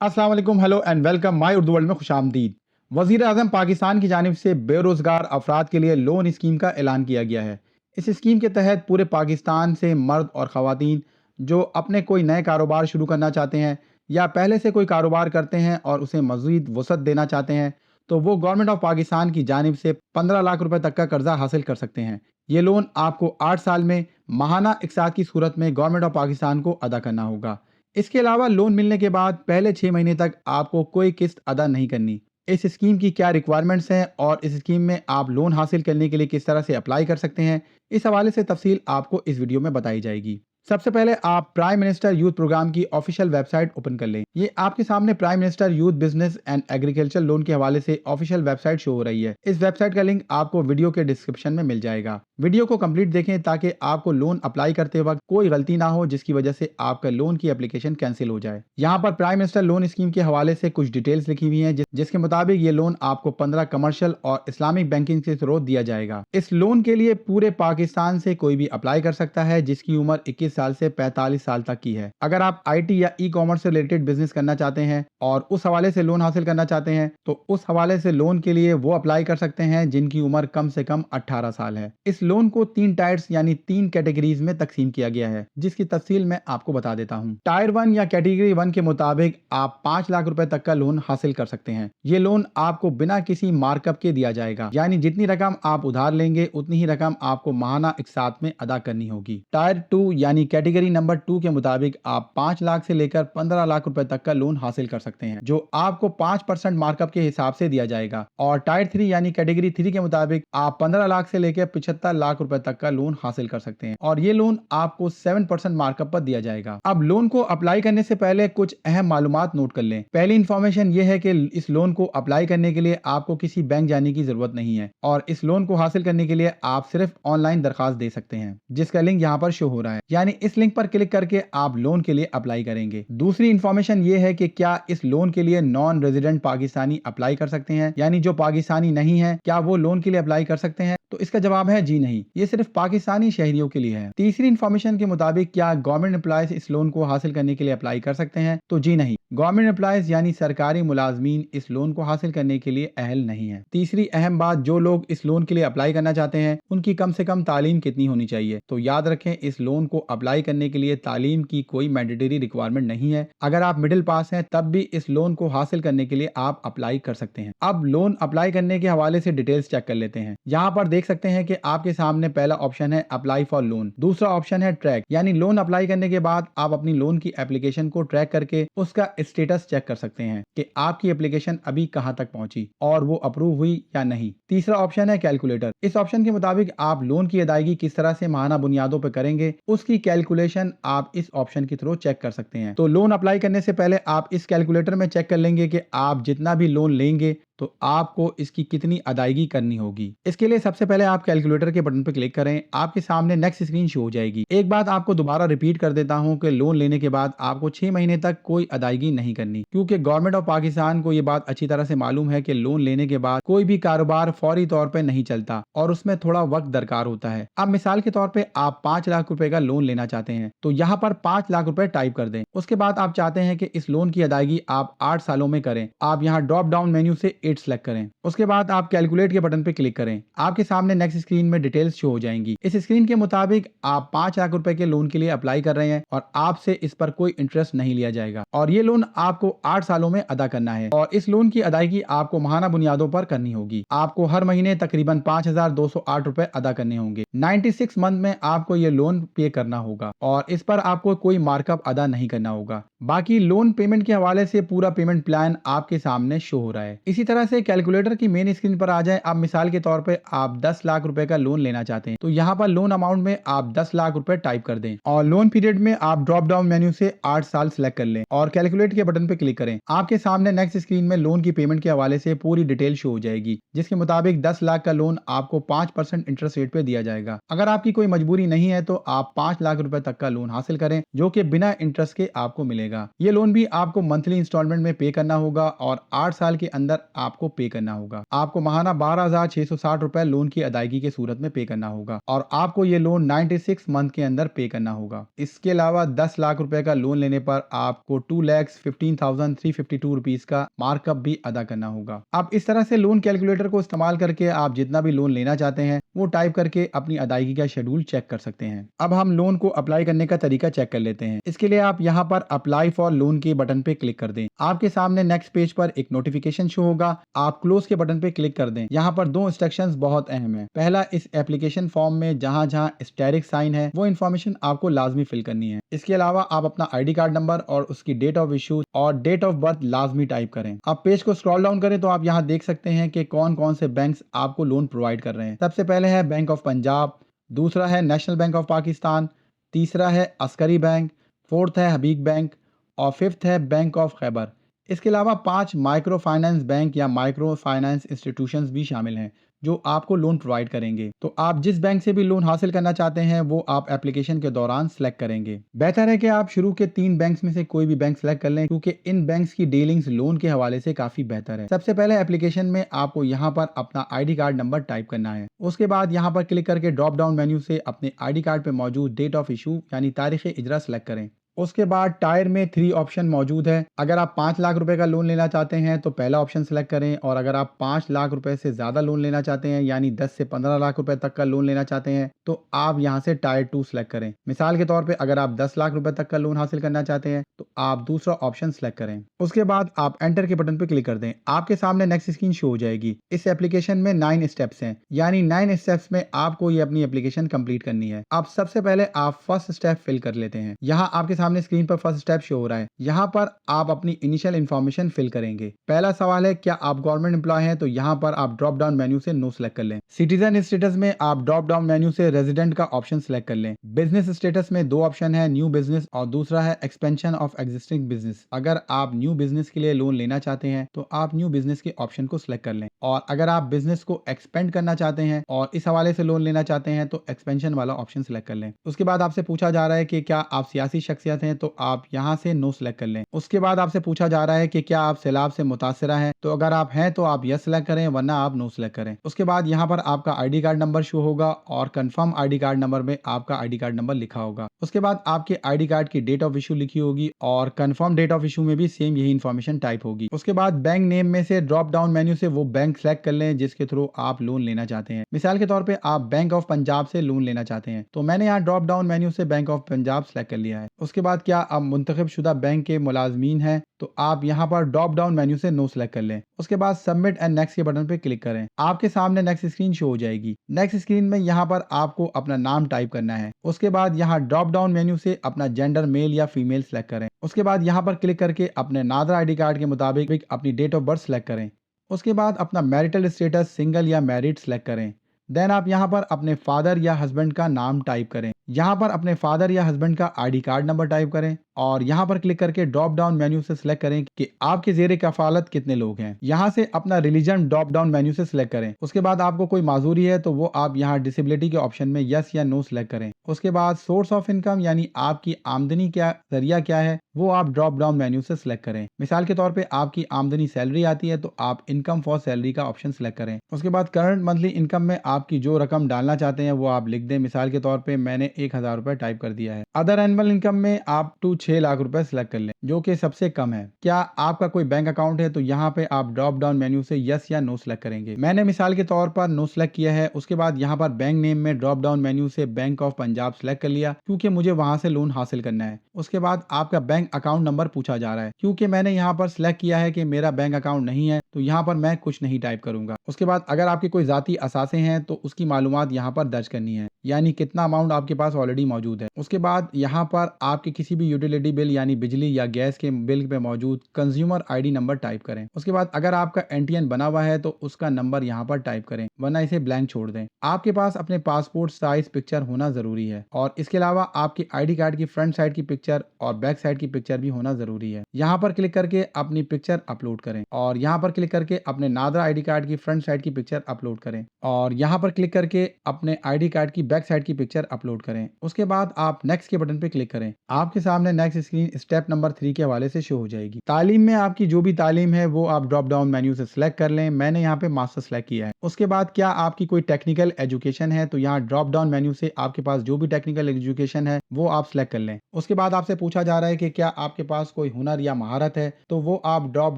अस्सलाम वालेकुम, hello and welcome my Urdu world में खुशामदीद। वज़ीर आज़म पाकिस्तान की जानिब से बेरोज़गार अफराद के लिए लोन स्कीम का ऐलान किया गया है। इस स्कीम के तहत पूरे पाकिस्तान से मर्द और ख़वातीन जो अपने कोई नए कारोबार शुरू करना चाहते हैं या पहले से कोई कारोबार करते हैं और उसे मज़ीद वसअत देना चाहते हैं, तो वो गवर्नमेंट ऑफ पाकिस्तान की जानिब से 15 लाख रुपए तक का कर्जा हासिल कर सकते हैं। ये लोन आपको 8 साल में माहाना इक़सात की सूरत में गवर्नमेंट ऑफ पाकिस्तान को अदा करना होगा। इसके अलावा लोन मिलने के बाद पहले 6 महीने तक आपको कोई किस्त अदा नहीं करनी। इस स्कीम की क्या रिक्वायरमेंट्स हैं और इस स्कीम में आप लोन हासिल करने के लिए किस तरह से अप्लाई कर सकते हैं, इस हवाले से तफसील आपको इस वीडियो में बताई जाएगी। सबसे पहले आप प्राइम मिनिस्टर यूथ प्रोग्राम की ऑफिशियल वेबसाइट ओपन कर लें। ये आपके सामने prime minister youth business and agriculture loan के हवाले से ऑफिशियल वेबसाइट शो हो रही है। इस वेबसाइट का लिंक आपको वीडियो के डिस्क्रिप्शन में मिल जाएगा। वीडियो को कंप्लीट देखें ताकि आपको लोन अप्लाई करते वक्त कोई गलती ना हो जिसकी वजह से आपका लोन की एप्लीकेशन कैंसिल हो जाए। यहाँ पर प्राइम मिनिस्टर लोन स्कीम के हवाले से कुछ डिटेल्स लिखी हुई हैं जिसके मुताबिक ये लोन आपको 15 कमर्शियल और इस्लामिक बैंकिंग के थ्रू दिया जाएगा। इस लोन के लिए पूरे पाकिस्तान से कोई भी अप्लाई कर सकता है जिसकी उम्र 21 साल से 45 साल तक की है। अगर आप IT या ई-कॉमर्स से रिलेटेड बिजनेस करना चाहते हैं और उस हवाले से लोन हासिल करना चाहते हैं तो उस हवाले से लोन के लिए वो अप्लाई कर सकते हैं जिनकी उम्र कम से कम 18 साल है। इस लोन को 3 टायर्स यानी 3 कैटेगरीज में तकसीम किया गया है जिसकी तफसील मैं आपको बता देता हूँ। टायर 1 या कैटेगरी 1 के मुताबिक आप 5 लाख रुपए तक का लोन हासिल कर सकते हैं। ये लोन आपको बिना किसी मार्कअप के दिया जाएगा, यानी जितनी रकम आप उधार लेंगे उतनी ही रकम आपको माहाना इक़सात में अदा करनी होगी। टायर 2 यानी कैटेगरी नंबर 2 के मुताबिक आप 5 लाख से लेकर 15 लाख रुपए तक का लोन हासिल कर सकते हैं जो आपको 5% मार्कअप के हिसाब से दिया जाएगा। और टायर 3 यानी कैटेगरी 3 के मुताबिक आप 15 लाख से लेकर 75 लाख रुपए तक का लोन हासिल कर सकते हैं और ये लोन आपको 7% मार्कअप पर दिया जाएगा। अब लोन को अप्लाई करने से पहले कुछ अहम मालूमात नोट कर लें। पहली इंफॉर्मेशन ये है कि इस लोन को अप्लाई करने के लिए आपको किसी बैंक जाने की जरूरत नहीं है और इस लोन को हासिल करने के लिए आप सिर्फ ऑनलाइन दरखास्त दे सकते हैं जिसका लिंक यहाँ पर शो हो रहा है, यानी इस लिंक पर क्लिक करके आप लोन के लिए अप्लाई करेंगे। दूसरी इंफॉर्मेशन ये है कि क्या इस लोन के लिए नॉन रेजिडेंट पाकिस्तानी अप्लाई कर सकते हैं, यानी जो पाकिस्तानी नहीं है क्या वो लोन के लिए अप्लाई कर सकते हैं? तो इसका जवाब है जी नहीं, ये सिर्फ पाकिस्तानी शहरियों के लिए है। तीसरी इंफॉर्मेशन के मुताबिक क्या गवर्नमेंट एम्प्लॉयज इस लोन को हासिल करने के लिए अप्लाई कर सकते हैं? तो जी नहीं, गवर्नमेंट एम्प्लॉयज यानी सरकारी मुलाजमीन इस लोन को हासिल करने के लिए अहल नहीं है। तीसरी अहम बात, जो लोग इस लोन के लिए अप्लाई करना चाहते हैं उनकी कम से कम तालीम कितनी होनी चाहिए? तो याद रखें, इस लोन को अप्लाई करने के लिए तालीम की कोई मैंडेटरी रिक्वायरमेंट नहीं है। अगर आप मिडिल पास हैं तब भी इस लोन को हासिल करने के लिए आप अप्लाई कर सकते हैं। अब लोन अप्लाई करने के हवाले से डिटेल्स चेक कर लेते हैं। यहाँ पर देख सकते हैं कि आपके सामने पहला ऑप्शन है अप्लाई फॉर लोन, दूसरा ऑप्शन है ट्रैक, यानी लोन अप्लाई करने के बाद आप अपनी लोन की एप्लीकेशन को ट्रैक करके उसका स्टेटस चेक कर सकते हैं कि आपकी एप्लीकेशन अभी कहां तक पहुंची और वो अप्रूव हुई या नहीं। तीसरा ऑप्शन है कैलकुलेटर। इस ऑप्शन के मुताबिक आप लोन की अदायगी किस तरह से माहाना बुनियादों पर करेंगे उसकी कैलकुलेशन आप इस ऑप्शन के थ्रू चेक कर सकते हैं। तो लोन अप्लाई करने से पहले आप इस कैलकुलेटर में चेक कर लेंगे कि आप जितना भी लोन लेंगे तो आपको इसकी कितनी अदायगी करनी होगी। इसके लिए सबसे पहले आप कैलकुलेटर के बटन पर क्लिक करें, आपके सामने नेक्स्ट स्क्रीन शो हो जाएगी। एक बात आपको दोबारा रिपीट कर देता हूं कि लोन लेने के बाद आपको 6 महीने तक कोई अदायगी नहीं करनी, क्योंकि गवर्नमेंट ऑफ पाकिस्तान को ये बात अच्छी तरह से मालूम है कि लोन लेने के बाद कोई भी कारोबार फौरी तौर पर नहीं चलता और उसमें थोड़ा वक्त दरकार होता है। अब मिसाल के तौर पर आप 5 लाख रुपए का लोन लेना चाहते हैं तो यहाँ पर 5 लाख रुपए टाइप कर दें। उसके बाद आप चाहते हैं कि इस लोन की अदायगी आप 8 सालों में करें। आप यहाँ ड्रॉप डाउन मेन्यू से 8 सेलेक्ट करें। उसके बाद आप कैलकुलेट के बटन पर क्लिक करें। आपके सामने नेक्स्ट स्क्रीन में डिटेल्स शो हो जाएंगी। इस स्क्रीन के मुताबिक आप 5 लाख रुपए के लोन के लिए अप्लाई कर रहे हैं और आपसे इस पर कोई इंटरेस्ट नहीं लिया जाएगा और ये लोन आपको 8 सालों में अदा करना है और इस लोन की अदायगी आपको माहाना बुनियादों पर करनी होगी। आपको हर महीने तकरीबन 5,208 रुपए अदा करने होंगे। 96 मंथ में आपको ये लोन पे करना होगा और इस पर आपको कोई मार्कअप अदा नहीं करना होगा। बाकी लोन पेमेंट के हवाले से पूरा पेमेंट प्लान आपके सामने शो हो रहा है। इसी तरह से कैलकुलेटर की मेन स्क्रीन पर आ जाए। अब मिसाल के तौर पे आप 10 लाख रुपए का लोन लेना चाहते हैं तो यहाँ पर लोन अमाउंट में आप 10 लाख रुपए टाइप कर दें और लोन पीरियड में आप ड्रॉप डाउन मेन्यू से 8 साल सिलेक्ट कर लें और कैलकुलेट के बटन पे क्लिक करें। आपके सामने नेक्स्ट स्क्रीन में लोन की पेमेंट के हवाले से पूरी डिटेल शो हो जाएगी जिसके मुताबिक 10 लाख का लोन आपको 5% इंटरेस्ट रेट पे दिया जाएगा। अगर आपकी कोई मजबूरी नहीं है तो आप 5 लाख रुपए तक का लोन हासिल करें जो कि बिना इंटरेस्ट के से आपको मिलेगा। ये लोन भी आपको मंथली इंस्टॉलमेंट में पे करना होगा और 8 साल के अंदर आपको पे करना होगा। आपको माहाना 12,660 रुपए लोन की अदायगी के सूरत में पे करना होगा और आपको ये लोन 96 मंथ के अंदर पे करना होगा। इसके अलावा 10 लाख रुपए का लोन लेने पर आपको 2,15,352 रुपीज का मार्कअप भी अदा करना होगा। अब इस तरह से लोन कैलकुलेटर को इस्तेमाल करके आप जितना भी लोन लेना चाहते हैं वो टाइप करके अपनी अदायगी का शेड्यूल चेक कर सकते हैं। अब हम लोन को अप्लाई करने का तरीका चेक कर लेते हैं। इसके लिए आप यहाँ पर अप्लाई फॉर लोन के बटन पे क्लिक कर दें। आपके सामने नेक्स्ट पेज पर एक नोटिफिकेशन शो होगा, आप क्लोज के बटन पे क्लिक कर दें। यहाँ पर 2 इंस्ट्रक्शंस बहुत अहम है। पहला, इस एप्लीकेशन फॉर्म में जहाँ जहाँ स्टेरिक साइन है वो इन्फॉर्मेशन आपको लाजमी फिल करनी है। इसके अलावा आप अपना ID कार्ड नंबर और उसकी डेट ऑफ इशू और डेट ऑफ बर्थ लाजमी टाइप करें। अब पेज को स्क्रॉल डाउन करें तो आप यहाँ देख सकते हैं कि कौन कौन से बैंक्स आपको लोन प्रोवाइड कर रहे हैं। सबसे पहले है बैंक ऑफ पंजाब, दूसरा है नेशनल बैंक ऑफ पाकिस्तान, तीसरा है अस्करी बैंक, फोर्थ है हबीब बैंक और फिफ्थ है बैंक ऑफ खैबर। इसके अलावा 5 माइक्रो फाइनेंस बैंक या माइक्रो फाइनेंस इंस्टीट्यूशंस भी शामिल हैं जो आपको लोन प्रोवाइड करेंगे। तो आप जिस बैंक से भी लोन हासिल करना चाहते हैं वो आप एप्लीकेशन के दौरान सेलेक्ट करेंगे। बेहतर है कि आप शुरू के 3 बैंक्स में से कोई भी बैंक सेलेक्ट कर लें क्योंकि इन बैंक्स की डीलिंग्स लोन के हवाले से काफी बेहतर है। सबसे पहले एप्लीकेशन में आपको यहाँ पर अपना ID कार्ड नंबर टाइप करना है। उसके बाद यहाँ पर क्लिक करके ड्रॉप डाउन मेन्यू से अपने ID कार्ड पे मौजूद डेट ऑफ इशू यानी तारीख इजरा सेलेक्ट करें। उसके बाद टायर में 3 ऑप्शन मौजूद है। अगर आप 5 लाख रुपए का लोन लेना चाहते हैं तो पहला ऑप्शन सेलेक्ट करें और अगर आप 5 लाख रुपए से ज्यादा लोन लेना चाहते हैं यानी 10 से 15 लाख रुपए तक का लोन लेना चाहते हैं तो आप यहां से टायर 2 सेलेक्ट करें। मिसाल के तौर पे अगर आप 10 लाख रुपए तक का लोन हासिल करना चाहते हैं तो आप दूसरा ऑप्शन सेलेक्ट करें। उसके बाद आप एंटर के बटन पे क्लिक कर दें। आपके सामने नेक्स्ट स्क्रीन शो हो जाएगी। इस एप्लीकेशन में 9 स्टेप्स हैं यानी 9 स्टेप्स में आपको ये अपनी एप्लीकेशन कंप्लीट करनी है। अब सबसे पहले आप फर्स्ट स्टेप फिल कर लेते हैं। यहाँ आपके सामने स्क्रीन पर फर्स्ट स्टेप शो हो रहा है। यहाँ पर आप अपनी इनिशियल इन्फॉर्मेशन फिल करेंगे। पहला सवाल है क्या आप गवर्नमेंट एम्प्लॉय हैं, तो यहाँ पर आप ड्रॉप डाउन मेन्यू से नो सेलेक्ट कर लें। सिटीजन स्टेटस में आप ड्रॉप डाउन मेन्यू से रेजिडेंट का ऑप्शन सेलेक्ट कर लें। बिजनेस स्टेटस में 2 ऑप्शन है, न्यू बिजनेस और दूसरा है एक्सपेंशन ऑफ एग्जिस्टिंग बिजनेस। अगर आप न्यू बिजनेस के लिए लोन लेना चाहते हैं तो आप न्यू बिजनेस के ऑप्शन को सिलेक्ट कर लें और अगर आप बिजनेस को एक्सपेंड करना चाहते हैं और इस हवाले से लोन लेना चाहते हैं तो एक्सपेंशन वाला ऑप्शन सिलेक्ट कर लें। उसके बाद आपसे पूछा जा रहा है कि क्या आप सियासी शख्सियत हैं, तो आप यहाँ से नो सेलेक्ट कर लें। उसके बाद आपसे पूछा जा रहा है कि क्या आप सैलाब से मुतासिरा हैं, तो अगर आप हैं तो आप यस सेलेक्ट करें वरना आप नो सेलेक्ट करें। उसके बाद यहाँ पर आपका ID कार्ड नंबर शो होगा और कंफर्म ID कार्ड नंबर में आपका ID कार्ड नंबर लिखा होगा। उसके बाद आपके ID कार्ड की डेट ऑफ इशू लिखी होगी और कंफर्म डेट ऑफ इशू में भी सेम यही इन्फॉर्मेशन टाइप होगी। उसके बाद बैंक नेम में से ड्रॉप डाउन मेन्यू से वो बैंक सेलेक्ट कर लें जिसके थ्रू आप लोन लेना चाहते हैं। मिसाल के तौर पे आप बैंक ऑफ पंजाब से लोन लेना चाहते हैं तो मैंने यहाँ ड्रॉप डाउन मेन्यू से बैंक ऑफ पंजाब सेलेक्ट कर लिया है। उसके बाद क्या आप मुंतखब शुदा बैंक के मुलाजमीन हैं तो आप यहाँ पर ड्रॉप डाउन मेन्यू से नो सेलेक्ट कर लें। उसके बाद सबमिट एंड नेक्स्ट के बटन पे क्लिक करें। आपके सामने नेक्स्ट स्क्रीन शो हो जाएगी। नेक्स्ट स्क्रीन में यहाँ पर आपको अपना नाम टाइप करना है। उसके बाद यहाँ ड्रॉप डाउन मेन्यू से अपना जेंडर मेल या फीमेल सेलेक्ट करें। उसके बाद यहाँ पर क्लिक करके अपने नादरा ID कार्ड के मुताबिक अपनी डेट ऑफ बर्थ सेलेक्ट करें। उसके बाद अपना मैरिटल स्टेटस सिंगल या मैरिड सेलेक्ट करें। देन आप यहाँ पर अपने फादर या हस्बैंड का नाम टाइप करें। यहाँ पर अपने फादर या हस्बैंड का ID कार्ड नंबर टाइप करें और यहाँ पर क्लिक करके ड्रॉप डाउन मेन्यू से सिलेक्ट करें कि आपके ज़ेरे कफालत कितने लोग हैं। यहाँ से अपना रिलीजन ड्रॉप डाउन मेन्यू से सिलेक्ट करें। उसके बाद आपको कोई माजूरी है तो वो आप यहाँ डिसेबिलिटी के ऑप्शन में यस या नो सिलेक्ट करें। उसके बाद सोर्स ऑफ इनकम यानी आपकी आमदनी क्या जरिया क्या है वो आप ड्रॉप डाउन मेन्यू से सिलेक्ट करें। मिसाल के तौर पे आपकी आमदनी सैलरी आती है तो आप इनकम फॉर सैलरी का ऑप्शन सिलेक्ट करें। उसके बाद करंट मंथली इनकम में आपकी जो रकम डालना चाहते हैं वो आप लिख दें। मिसाल के तौर पे मैंने 1000 रुपए टाइप कर दिया है। अदर एनुअल इनकम में आप 6 लाख रुपए सिलेक्ट कर लें जो कि सबसे कम है। क्या आपका कोई बैंक अकाउंट है तो यहाँ पे आप ड्रॉप डाउन मेन्यू से यस या नो सिलेक्ट करेंगे। मैंने मिसाल के तौर पर नो सिलेक्ट किया है। उसके बाद यहाँ पर बैंक नेम में ड्रॉप डाउन मेन्यू से बैंक ऑफ पंजाब सिलेक्ट कर लिया क्योंकि मुझे वहां से लोन हासिल करना है। उसके बाद आपका बैंक अकाउंट नंबर पूछा जा रहा है। क्योंकि मैंने यहाँ पर सिलेक्ट किया है कि मेरा बैंक अकाउंट नहीं है तो यहाँ पर मैं कुछ नहीं टाइप करूंगा। उसके बाद अगर आपके कोई जाती असासे हैं तो उसकी मालूमात यहाँ पर दर्ज करनी है यानी कितना अमाउंट आपके पास ऑलरेडी मौजूद है। उसके बाद यहाँ पर आपके किसी भी यूटिलिटी बिल यानी बिजली या गैस के बिल पे मौजूद कंज्यूमर ID नंबर टाइप करें। उसके बाद अगर आपका NTN बना हुआ है तो उसका नंबर यहाँ पर टाइप करें वरना इसे ब्लैंक छोड़ दें। आपके पास अपने पासपोर्ट साइज पिक्चर होना जरूरी है और इसके अलावा आपकी ID कार्ड की फ्रंट साइड की पिक्चर और बैक साइड की पिक्चर भी होना जरूरी है। यहाँ पर क्लिक करके अपनी पिक्चर अपलोड करें और यहाँ पर क्लिक करके अपने नादरा ID कार्ड की फ्रंट साइड की पिक्चर अपलोड करें और यहाँ पर क्लिक करके अपने ID कार्ड की बैक साइड की पिक्चर अपलोड करें। उसके बाद आप नेक्स्ट के बटन पे क्लिक करें। आपके सामने नेक्स्ट स्क्रीन स्टेप नंबर 3 के हवाले से शो हो जाएगी। तालीम में आपकी जो भी तालीम है वो आप ड्रॉप डाउन मेन्यू से सिलेक्ट कर लें। मैंने यहाँ पे मास्टर सेलेक्ट किया है। उसके बाद क्या आपकी कोई टेक्निकल एजुकेशन है तो यहाँ ड्रॉप डाउन मेन्यू से आपके पास जो भी टेक्निकल एजुकेशन है वो आप सिलेक्ट कर लें। उसके बाद आपसे पूछा जा रहा है कि क्या आपके पास कोई हुनर या महारत है तो वो आप ड्रॉप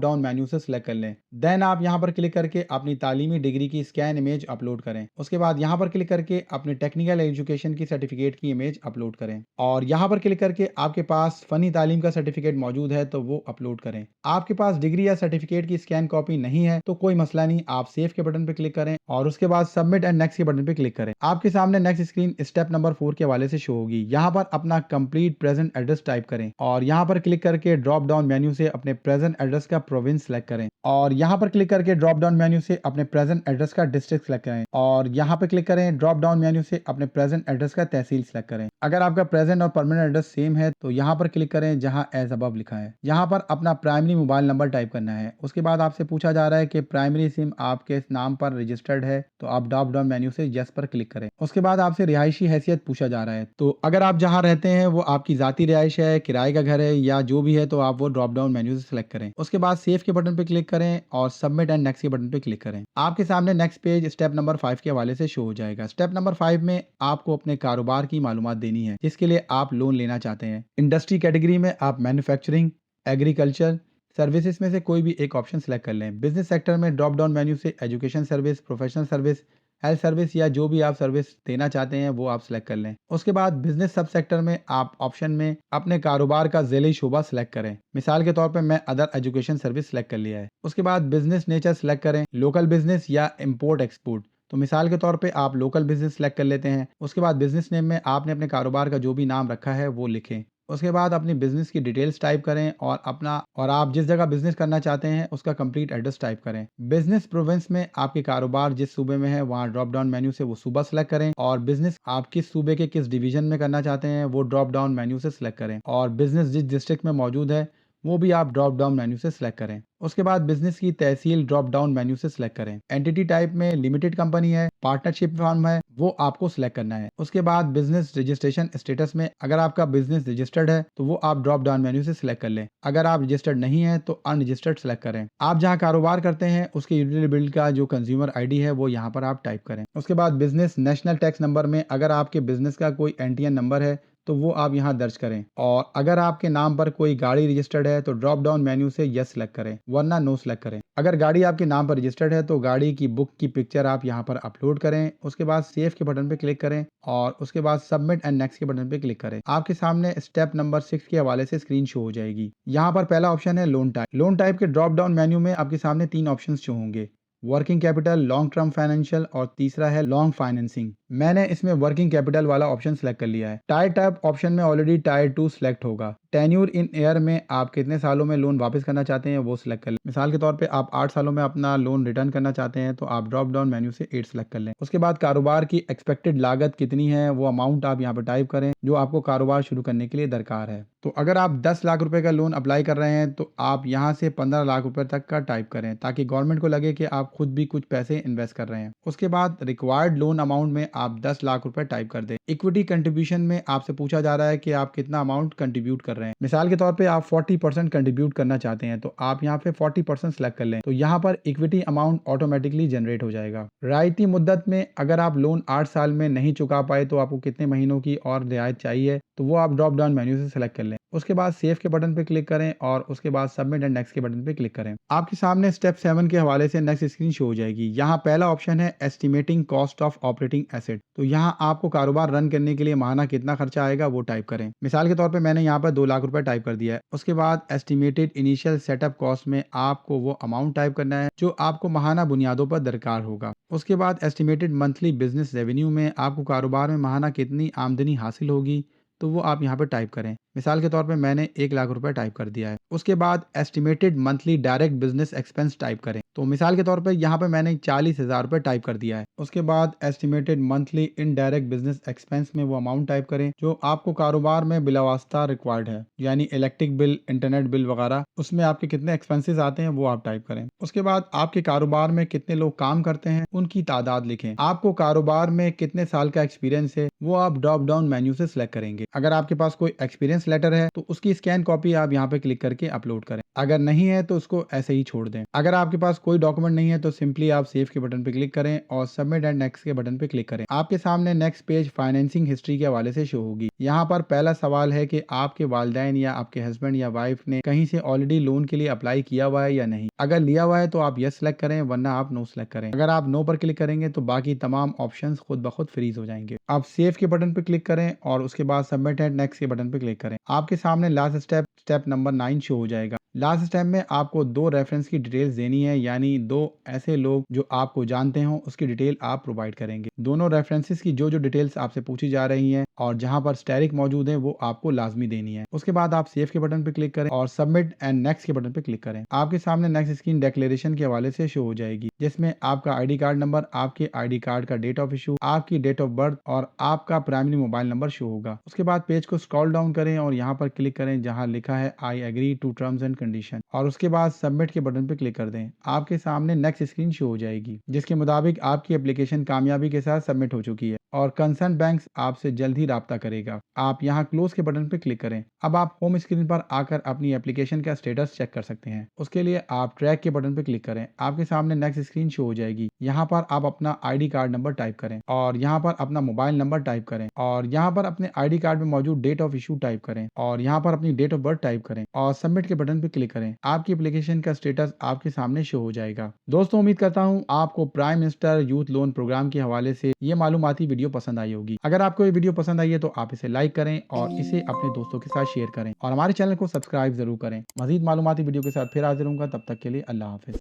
डाउन मेन्यू से सिलेक्ट कर लें। देन आप यहाँ पर क्लिक करके अपनी तालीमी डिग्री की स्कैन इमेज अपलोड करें। उसके बाद यहाँ पर क्लिक करके अपने टेक्निकल एजुकेशन की सर्टिफिकेट की इमेज अपलोड करें और यहाँ पर क्लिक करके आपके पास फनी तालीम का सर्टिफिकेट मौजूद है तो वो अपलोड करें। आपके पास डिग्री या सर्टिफिकेट की स्कैन कॉपी नहीं है तो कोई मसला नहीं, आप सेव के बटन पर क्लिक करें और उसके बाद सबमिट एंड नेक्स्ट के बटन पर क्लिक करें। आपके सामने नेक्स्ट स्क्रीन स्टेप नंबर 4 के हवाले से शो होगी। यहाँ पर अपना कंप्लीट प्रेजेंट एड्रेस टाइप करें और यहाँ पर क्लिक करके ड्रॉप डाउन मेन्यू से अपने प्रेजेंट एड्रेस का प्रोविंस सेलेक्ट करें और यहाँ पर क्लिक करके ड्रॉप डाउन मेन्यू से अपने प्रेजेंट एड्रेस का डिस्ट्रिक्ट सेलेक्ट करें और यहाँ पर क्लिक करें ड्रॉप डाउन मेन्यू से अपने प्रेजेंट एड्रेस का तहसील सेलेक्ट करें। अगर आपका प्रेजेंट और परमानेंट एड्रेस सेम है तो यहाँ पर क्लिक करें जहाँ एज अबव लिखा है। यहाँ पर अपना प्राइमरी मोबाइल नंबर टाइप करना है। उसके बाद आपसे पूछा जा रहा है कि प्राइमरी सिम आपके नाम पर रजिस्टर्ड है तो आप ड्रॉप डाउन मेन्यू से यस पर क्लिक करें। उसके बाद आपसे रिहायशी हैसियत पूछा जा रहा है तो अगर आप जहाँ रहते हैं वो आपकी जाती रिहाइश है, किराए का घर है या जो भी है तो आप वो ड्रॉप डाउन मेन्यू से सिलेक्ट करें। उसके बाद सेव के बटन पे क्लिक करें और सबमिट एंड नेक्स्ट के बटन पे क्लिक करें। आपके सामने नेक्स्ट पेज स्टेप नंबर 5 के हवाले से शो हो जाएगा। स्टेप नंबर 5 में आपको अपने कारोबार की मालूमात देनी है जिसके लिए आप लोन लेना चाहते हैं। इंडस्ट्री कैटेगरी में आप मैन्युफैक्चरिंग, एग्रीकल्चर, सर्विसेज में से कोई भी एक ऑप्शन सेलेक्ट कर लें। बिजनेस सेक्टर में ड्रॉप डाउन मेन्यू से education service, professional service, health service या जो भी आप सर्विस देना चाहते हैं वो आप सिलेक्ट कर लें। उसके बाद बिजनेस सब सेक्टर में आप ऑप्शन में अपने कारोबार का ज़िले शोबा सिलेक्ट करें। मिसाल के तौर पे मैं अदर एजुकेशन सर्विस सिलेक्ट कर लिया है। उसके बाद बिजनेस नेचर सिलेक्ट करें, लोकल बिजनेस या इम्पोर्ट एक्सपोर्ट। तो मिसाल के तौर पे आप लोकल बिजनेस सेलेक्ट कर लेते हैं। उसके बाद बिजनेस नेम में आपने अपने कारोबार का जो भी नाम रखा है वो लिखें। उसके बाद अपनी बिजनेस की डिटेल्स टाइप करें और आप जिस जगह बिजनेस करना चाहते हैं उसका कंप्लीट एड्रेस टाइप करें। बिजनेस प्रोविंस में आपके कारोबार जिस सूबे में है वहाँ ड्रॉप डाउन मेन्यू से वो सूबा सेलेक्ट करें और बिजनेस आप किस सूबे के किस डिवीजन में करना चाहते हैं वो ड्रॉप डाउन मेन्यू से सिलेक्ट करें और बिजनेस जिस डिस्ट्रिक्ट में मौजूद है वो भी आप ड्रॉप डाउन मेन्यू से सिलेक्ट करें। उसके बाद बिजनेस की तहसील ड्रॉप डाउन मेन्यू से सिलेक्ट करें। एंटिटी टाइप में लिमिटेड कंपनी है, पार्टनरशिप फर्म है, वो आपको सिलेक्ट करना है। उसके बाद बिजनेस रजिस्ट्रेशन स्टेटस में अगर आपका बिजनेस रजिस्टर्ड है तो वो आप ड्रॉप डाउन मेन्यू से सिलेक्ट कर लें। अगर आप रजिस्टर्ड नहीं है तो अनरजिस्टर्ड सिलेक्ट करें। आप जहाँ कारोबार करते हैं उसके यूटिलिटी बिल का जो कंज्यूमर आईडी है वो यहाँ पर आप टाइप करें। उसके बाद बिजनेस नेशनल टैक्स नंबर में अगर आपके बिजनेस का कोई एनटीएन नंबर है तो वो आप यहाँ दर्ज करें और अगर आपके नाम पर कोई गाड़ी रजिस्टर्ड है तो ड्रॉप डाउन मेन्यू से यस सिलेक्ट करें वरना नो सिलेक्ट करें। अगर गाड़ी आपके नाम पर रजिस्टर्ड है तो गाड़ी की बुक की पिक्चर आप यहाँ पर अपलोड करें। उसके बाद सेव के बटन पे क्लिक करें और उसके बाद सबमिट एंड नेक्स्ट के बटन पे क्लिक करें। आपके सामने स्टेप नंबर 6 के हवाले से स्क्रीन शो हो जाएगी। यहाँ पर पहला ऑप्शन है लोन टाइप। लोन टाइप के ड्रॉप डाउन मेन्यू में आपके सामने 3 ऑप्शन शो होंगे, working capital, long term financial और तीसरा है लॉन्ग फाइनेंसिंग। मैंने इसमें वर्किंग कैपिटल वाला ऑप्शन सेलेक्ट कर लिया है। टायर टाइप ऑप्शन में ऑलरेडी टायर 2 सिलेक्ट होगा। टेन्यूर इन ईयर में आप कितने सालों में लोन वापस करना चाहते हैं वो सिलेक्ट कर लें। मिसाल के तौर पे आप 8 सालों में अपना लोन रिटर्न करना चाहते हैं तो आप ड्रॉप डाउन मेन्यू से 8 सिलेक्ट कर लें। उसके बाद कारोबार की एक्सपेक्टेड लागत कितनी है वो अमाउंट आप यहाँ पर टाइप करें जो आपको कारोबार शुरू करने के लिए दरकार है। तो अगर आप 10 लाख रुपए का लोन अप्लाई कर रहे हैं तो आप यहाँ से 15 लाख रुपए तक का टाइप करें ताकि गवर्नमेंट को लगे कि आप खुद भी कुछ पैसे इन्वेस्ट कर रहे हैं। उसके बाद रिक्वायर्ड लोन अमाउंट में आप 10 लाख रुपए टाइप कर दें। इक्विटी कंट्रीब्यूशन में आपसे पूछा जा रहा है कि आप कितना अमाउंट कंट्रीब्यूट कर रहे हैं। मिसाल के तौर पे आप 40% कंट्रीब्यूट करना चाहते हैं तो आप यहाँ पे 40% सेलेक्ट कर लें तो यहाँ पर इक्विटी अमाउंट ऑटोमेटिकली जनरेट हो जाएगा। रियायती मुद्दत में अगर आप लोन 8 साल में नहीं चुका पाए तो आपको कितने महीनों की और रियायत चाहिए तो वो आप ड्रॉप डाउन मेन्यू से सेलेक्ट कर लें। उसके बाद सेव के बटन पे क्लिक करें और उसके बाद सबमिट एंड नेक्स्ट के बटन पे क्लिक करें। आपके सामने स्टेप 7 के हवाले से नेक्स्ट स्क्रीन शो हो जाएगी। यहाँ पहला ऑप्शन है estimating cost of operating asset. तो यहाँ आपको कारोबार रन करने के लिए माहाना कितना खर्चा आएगा वो टाइप करें। मिसाल के तौर पे मैंने यहाँ पर 2 लाख रुपए टाइप कर दिया है। उसके बाद एस्टिमेटेड इनिशियल सेटअप कॉस्ट में आपको वो अमाउंट टाइप करना है जो आपको माहाना बुनियादों पर दरकार होगा। उसके बाद एस्टिमेटेड मंथली बिजनेस रेवेन्यू में आपको कारोबार में माहाना कितनी आमदनी हासिल होगी तो वो आप यहाँ पे टाइप करें। मिसाल के तौर पे मैंने 1 लाख रुपए टाइप कर दिया है। उसके बाद estimated monthly direct business expense type करें। तो मिसाल के तौर पे यहाँ पे मैंने 40,000 रुपये टाइप कर दिया है। उसके बाद estimated monthly indirect business expense में वो अमाउंट टाइप करें जो आपको कारोबार में बिलावास्ता रिक्वायर्ड है, यानी इलेक्ट्रिक बिल, इंटरनेट बिल वगैरह, उसमें आपके कितने एक्सपेंसेस आते हैं वो आप टाइप करें। उसके बाद आपके कारोबार में कितने लोग काम करते हैं उनकी तादाद लिखें। आपको कारोबार में कितने साल का एक्सपीरियंस है वो आप ड्रॉप डाउन मेन्यू से सिलेक्ट करेंगे। अगर आपके पास कोई एक्सपीरियंस लेटर है तो उसकी स्कैन कॉपी आप यहाँ पे क्लिक करके अपलोड करें। अगर नहीं है तो उसको ऐसे ही छोड़ दें। अगर आपके पास कोई डॉक्यूमेंट नहीं है तो सिंपली आप सेव के बटन पे क्लिक करें और सबमिट एंड नेक्स्ट के बटन पे क्लिक करें। आपके सामने नेक्स्ट पेज फाइनेंसिंग हिस्ट्री के हवाले से शो होगी। यहाँ पर पहला सवाल है कि आपके वालिदैन या आपके हस्बैंड या वाइफ ने कहीं से ऑलरेडी लोन के लिए अप्लाई किया हुआ है या नहीं। अगर लिया हुआ है तो आप यस सेलेक्ट करें, वरना आप नो सेलेक्ट करें। अगर आप नो पर क्लिक करेंगे तो बाकी तमाम ऑप्शंस खुद ब खुद फ्रीज हो जाएंगे। आप सेव के बटन पे क्लिक करें और उसके बाद सबमिट एंड नेक्स्ट के बटन पे क्लिक करें। आपके सामने लास्ट स्टेप नंबर 9 शो हो जाएगा। लास्ट स्टेप में आपको 2 रेफरेंस की डिटेल्स देनी है, यानी 2 ऐसे लोग जो आपको जानते हो उसकी डिटेल आप प्रोवाइड करेंगे। दोनों रेफरेंसेस की जो डिटेल्स आपसे पूछी जा रही हैं और जहां पर स्टेरिक मौजूद है वो आपको लाजमी देनी है। उसके बाद आप सेव के बटन पे क्लिक करें और सबमिट एंड नेक्स्ट के बटन पे क्लिक करें। आपके सामने नेक्स्ट स्क्रीन डिक्लेरेशन के हवाले से शो हो जाएगी, जिसमें आपका आईडी कार्ड नंबर, आपके आईडी कार्ड का डेट ऑफ इशू, आपकी डेट ऑफ बर्थ और आपका प्राइमरी मोबाइल नंबर शो होगा। उसके बाद पेज को स्क्रॉल डाउन करें और यहाँ पर क्लिक करें जहाँ लिखा है I agree to terms and condition, और उसके बाद सबमिट के बटन पे क्लिक कर दें। आपके सामने नेक्स्ट स्क्रीन शो हो जाएगी, जिसके मुताबिक आपकी एप्लीकेशन कामयाबी के साथ सबमिट हो चुकी है और कंसर्न बैंक आपसे जल्द ही राब्ता करेगा। आप यहाँ क्लोज के बटन पे क्लिक करें। अब आप होम स्क्रीन पर आकर अपनी एप्लीकेशन का स्टेटस चेक कर सकते हैं। उसके लिए आप ट्रैक के बटन पे क्लिक करें। आपके सामने नेक्स्ट स्क्रीन शो हो जाएगी। यहाँ पर आप अपना आईडी कार्ड नंबर टाइप करें और यहाँ पर अपना मोबाइल नंबर टाइप करें और यहाँ पर अपने आईडी कार्ड में मौजूद डेट ऑफ इशू टाइप करें और यहाँ पर अपनी डेट ऑफ बर्थ टाइप करें और सबमिट के बटन पे क्लिक करें। आपकी एप्लीकेशन का स्टेटस आपके सामने शो हो जाएगा। दोस्तों, उम्मीद करता हूँ आपको prime minister youth loan program के हवाले से ये मालूमाती वीडियो पसंद आई होगी। अगर आपको ये वीडियो पसंद आई है तो आप इसे लाइक करें और इसे अपने दोस्तों के साथ शेयर करें और हमारे चैनल को सब्सक्राइब जरूर करें। मजीद मालूमाती वीडियो के साथ फिर हाजिर होऊंगा। तब तक के लिए अल्लाह हाफिज।